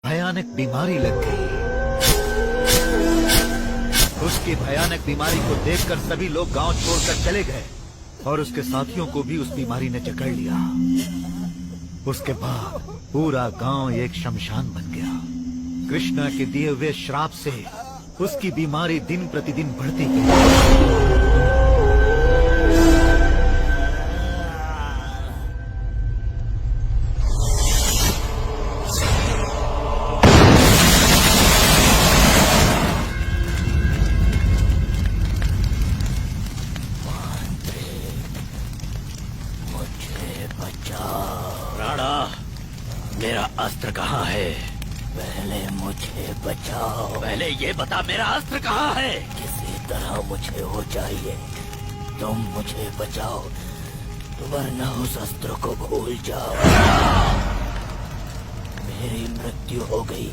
भयानक बीमारी लग गई। उसकी भयानक बीमारी को देखकर सभी लोग गांव छोड़कर चले गए और उसके साथियों को भी उस बीमारी ने जकड़ लिया। उसके बाद पूरा गांव एक शमशान बन गया। कृष्णा के दिए हुए श्राप से उसकी बीमारी दिन प्रतिदिन बढ़ती गई। मेरा अस्त्र कहाँ है? पहले मुझे बचाओ। पहले ये बता मेरा अस्त्र कहाँ है? किसी तरह मुझे हो चाहिए, तुम मुझे बचाओ वरना उस अस्त्र को भूल जाओ। मेरी मृत्यु हो गई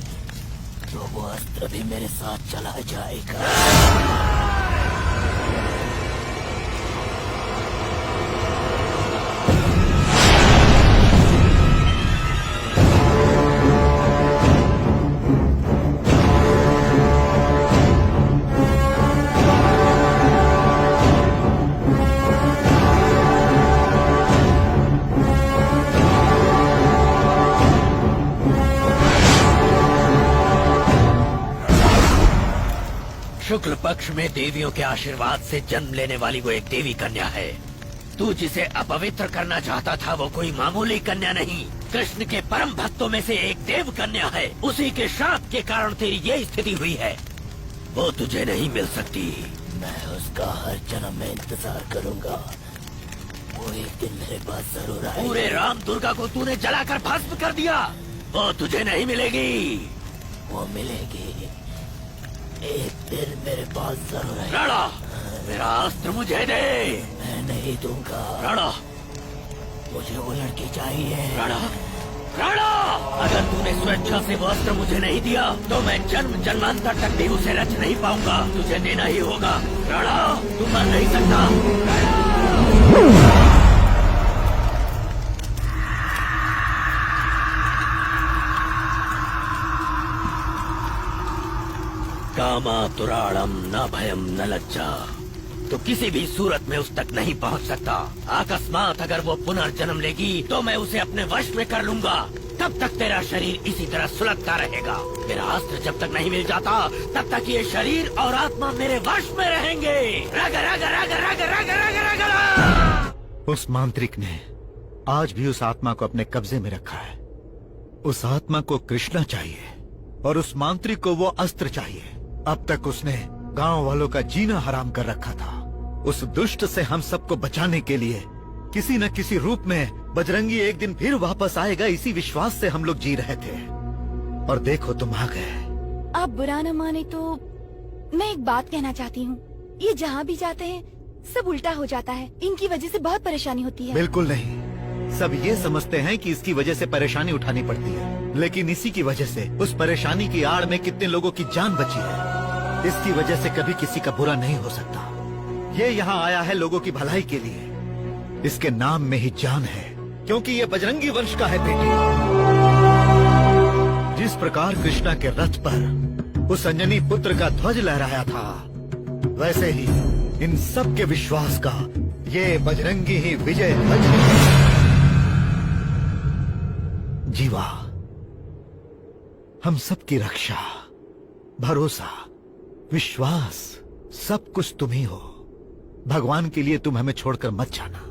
तो वो अस्त्र भी मेरे साथ चला जाएगा। शुक्ल पक्ष में देवियों के आशीर्वाद से जन्म लेने वाली वो एक देवी कन्या है। तू जिसे अपवित्र करना चाहता था वो कोई मामूली कन्या नहीं, कृष्ण के परम भक्तों में से एक देव कन्या है। उसी के श्राप के कारण तेरी ये स्थिति हुई है। वो तुझे नहीं मिल सकती। मैं उसका हर जन्म में इंतजार करूंगा। वो एक दिन मेरे पास जरूर आएगी। पूरे राम दुर्गा को तूने जलाकर भस्म कर दिया। वो तुझे नहीं मिलेगी। वो मिलेगी, एक दिन मेरे पास जरूर आएगी। राणा, मेरा अस्त्र मुझे दे। मैं नहीं दूंगा। राणा, मुझे वो लड़की चाहिए। राणा, राणा, अगर तूने स्वेच्छा से वो अस्त्र मुझे नहीं दिया तो मैं जन्म जन्मांतर तक भी उसे रच नहीं पाऊंगा। तुझे देना ही होगा। राणा, तू मर नहीं सकता। कामातुराणम न भयम न लज्जा। तो किसी भी सूरत में उस तक नहीं पहुंच सकता। अकस्मात अगर वो पुनर्जन्म लेगी तो मैं उसे अपने वश में कर लूंगा। तब तक तेरा शरीर इसी तरह सुलगता रहेगा। मेरा अस्त्र जब तक नहीं मिल जाता तब तक ये शरीर और आत्मा मेरे वश में रहेंगे। रग रग रग रग रग रग रग रग। उस मांत्रिक ने आज भी उस आत्मा को अपने कब्जे में रखा है। उस आत्मा को कृष्णा चाहिए और उस मांत्रिक को वो अस्त्र चाहिए। अब तक उसने गांव वालों का जीना हराम कर रखा था। उस दुष्ट से हम सबको बचाने के लिए किसी न किसी रूप में बजरंगी एक दिन फिर वापस आएगा, इसी विश्वास से हम लोग जी रहे थे। और देखो तुम आ गए। आप बुरा न माने तो मैं एक बात कहना चाहती हूँ। ये जहाँ भी जाते हैं सब उल्टा हो जाता है। इनकी वजह से बहुत परेशानी होती है। बिल्कुल नहीं, सब ये समझते हैं कि इसकी वजह से परेशानी उठानी पड़ती है, लेकिन इसी की वजह से उस परेशानी की आड़ में कितने लोगों की जान बची है। इसकी वजह से कभी किसी का बुरा नहीं हो सकता। ये यहाँ आया है लोगों की भलाई के लिए। इसके नाम में ही जान है, क्योंकि ये बजरंगी वंश का है बेटी। जिस प्रकार कृष्णा के रथ पर उस अंजनी पुत्र का ध्वज लहराया था, वैसे ही इन सब के विश्वास का ये बजरंगी ही विजय ध्वज है। जीवा, हम सबकी रक्षा, भरोसा, विश्वास सब कुछ तुम ही हो। भगवान के लिए तुम हमें छोड़कर मत जाना।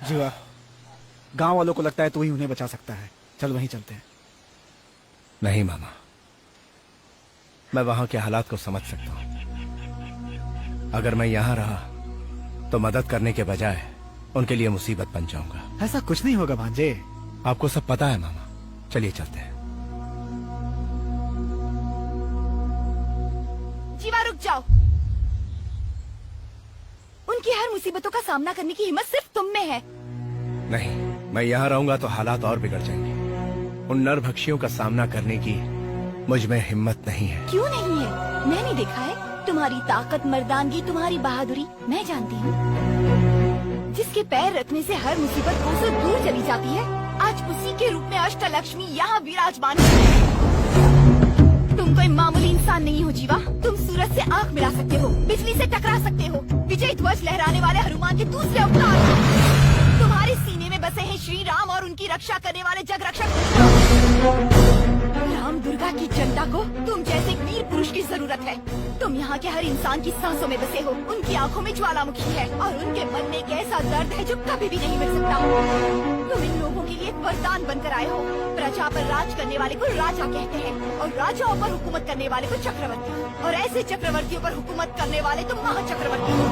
जीवा, गांव वालों को लगता है तू ही उन्हें बचा सकता है। चल वहीं चलते हैं। नहीं मामा, मैं वहां के हालात को समझ सकता हूं। अगर मैं यहां रहा तो मदद करने के बजाय उनके लिए मुसीबत बन जाऊंगा। ऐसा कुछ नहीं होगा भांजे। आपको सब पता है मामा, चलिए चलते हैं। जीवा रुक जाओ। उनकी हर मुसीबतों का सामना करने की हिम्मत सिर्फ तुम में है। नहीं, मैं यहाँ रहूंगा तो हालात और बिगड़ जाएंगे। उन नरभक्षियों का सामना करने की मुझ में हिम्मत नहीं है। क्यों नहीं है? मैंने देखा है तुम्हारी ताकत, मर्दानगी, तुम्हारी बहादुरी मैं जानती हूँ। जिसके पैर रखने से हर मुसीबत कोसों दूर चली जाती है, आज उसी के रूप में अष्टलक्ष्मी यहाँ विराजमान है। तुम कोई मामूली इंसान नहीं हो जीवा। तुम सूरज से आंख मिला सकते हो, बिजली से टकरा सकते हो, विजय ध्वज लहराने वाले हनुमान के दूसरे अवतार हो। तुम्हारे सीने में बसे हैं श्री राम और उनकी रक्षा करने वाले जग रक्षक राम दुर्गा की जनता को तुम जैसे वीर पुरुष की जरूरत है। तुम यहाँ के हर इंसान की सांसों में बसे हो। उनकी आंखों में ज्वालामुखी है और उनके मन में एक ऐसा दर्द है जो कभी भी नहीं मिट सकता। तुम इन लोगों के लिए वरदान बनकर आए हो। प्रजा पर राज करने वाले को राजा कहते हैं और राजाओं पर हुकूमत करने वाले को चक्रवर्ती, और ऐसे चक्रवर्तियों पर हुकूमत करने वाले तुम महाचक्रवर्ती हो।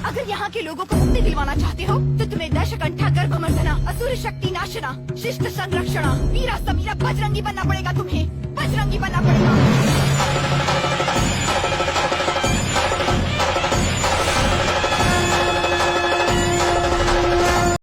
अगर यहाँ के लोगों को मुक्ति दिलवाना चाहते हो तो तुम्हें दशकंठा गर्भमर्दना, असुर शक्ति नाशना, शिष्ट संरक्षणा, वीरा समीरा बजरंगी बनना पड़ेगा। तुम्हें बजरंगी बनना पड़ेगा।